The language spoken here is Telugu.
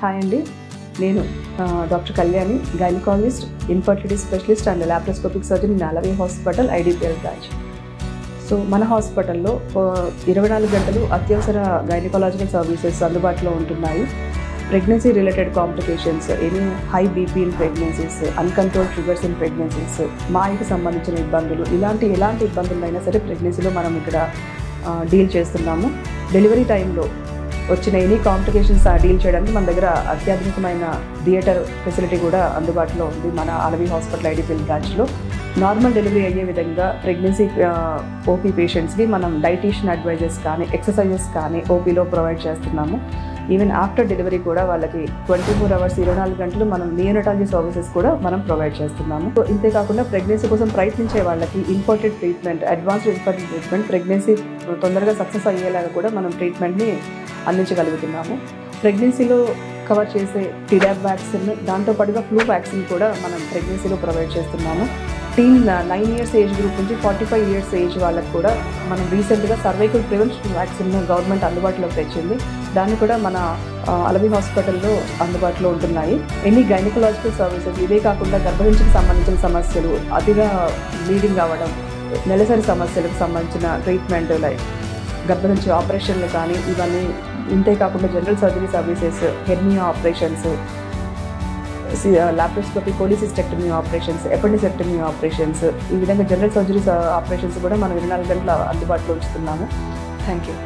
హాయ్ అండి, నేను doctor Kalyani, gynaecologist, infertility specialist and laparoscopic surgeon in Alavi hospital IDPL branch. So మన హాస్పిటల్లో 24 గంటలు అత్యవసర గైనకాలజికల్ సర్వీసెస్ అందుబాటులో ఉంటున్నాయి. Pregnancy related complications, any high BP in pregnancies, uncontrolled sugars in pregnancies, మాయకి సంబంధించిన ఇబ్బందులు, ఎలాంటి ఇబ్బందులైనా సరే ప్రెగ్నెన్సీలో మనం ఇక్కడ డీల్ చేస్తున్నాము. డెలివరీ టైంలో వచ్చిన ఎనీ కాంప్లికేషన్స్ డీల్ చేయడానికి మన దగ్గర అత్యాధునికమైన థియేటర్ ఫెసిలిటీ కూడా అందుబాటులో ఉంది మన అలవి హాస్పిటల్ ఐడిపిఎల్ బ్రాంచ్లో. నార్మల్ డెలివరీ అయ్యే విధంగా ప్రెగ్నెన్సీ ఓపీ పేషెంట్స్కి మనం డైటీషియన్ అడ్వైజెస్ కానీ ఎక్సర్సైజెస్ కానీ ఓపీలో ప్రొవైడ్ చేస్తున్నాము. ఈవెన్ ఆఫ్టర్ డెలివరీ కూడా వాళ్ళకి 24 అవర్స్ 24 గంటలు మనం నియోనటాలజీ సర్వీసెస్ కూడా మనం ప్రొవైడ్ చేస్తున్నాము. సో ఇంతేకాకుండా ప్రెగ్నెన్సీ కోసం ప్రయత్నించే వాళ్ళకి infertility treatment, advanced infertility treatment, pregnancy తొందరగా సక్సెస్ అయ్యేలాగా కూడా మనం ట్రీట్మెంట్ని అందించగలుగుతున్నాము. ప్రెగ్నెన్సీలో కవర్ చేసే టిడాప్ వ్యాక్సిన్, దాంతోపాటుగా ఫ్లూ వ్యాక్సిన్ కూడా మనం ప్రెగ్నెన్సీలో ప్రొవైడ్ చేస్తున్నాము. 9 ఇయర్స్ ఏజ్ గ్రూప్ నుంచి 45 ఇయర్స్ ఏజ్ వాళ్ళకి కూడా మనం రీసెంట్గా సర్వైకల్ ప్రివెన్షన్ వ్యాక్సిన్ గవర్నమెంట్ అందుబాటులోకి తెచ్చింది. దాన్ని కూడా మన అలవి హాస్పిటల్లో అందుబాటులో ఉంటున్నాయి. ఎనీ గైనకలాజికల్ సర్వీసెస్, ఇదే కాకుండా గర్భసంచికి సంబంధించిన సమస్యలు, అతిగా బ్లీడింగ్ అవ్వడం, నెలసరి సమస్యలకు సంబంధించిన ట్రీట్మెంట్, లైక్ గర్భసంచి ఆపరేషన్లు కానీ ఇవన్నీ, ఇంతే కాకుండా general surgery services, hernia operations, laparoscopy, cholecystectomy operations, appendicectomy operations, ఈ విధంగా జనరల్ సర్జరీ ఆపరేషన్స్ కూడా మనం 24 గంటల అందుబాటులో ఉంచుతున్నాము. Thank you.